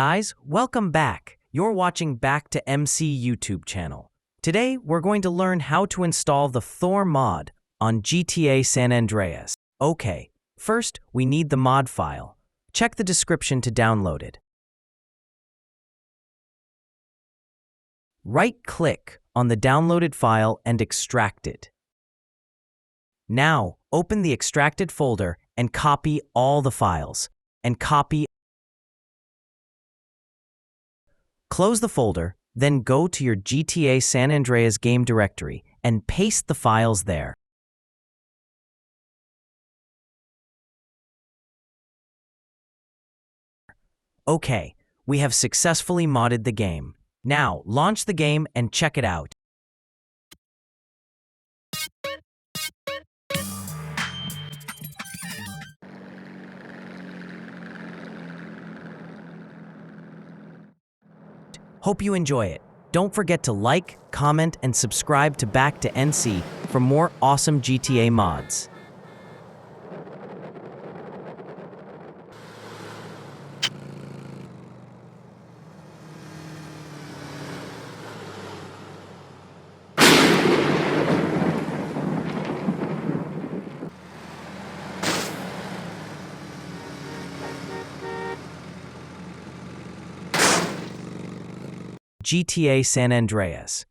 Guys, welcome back. You're watching Back to MC YouTube channel. Today, we're going to learn how to install the Thor mod on GTA San Andreas. Okay, first, we need the mod file. Check the description to download it. Right-click on the downloaded file and extract it. Now, open the extracted folder and copy all the files. Close the folder, then go to your GTA San Andreas game directory and paste the files there. Okay, we have successfully modded the game. Now, launch the game and check it out. Hope you enjoy it. Don't forget to like, comment, and subscribe to Back to NC for more awesome GTA mods. GTA San Andreas.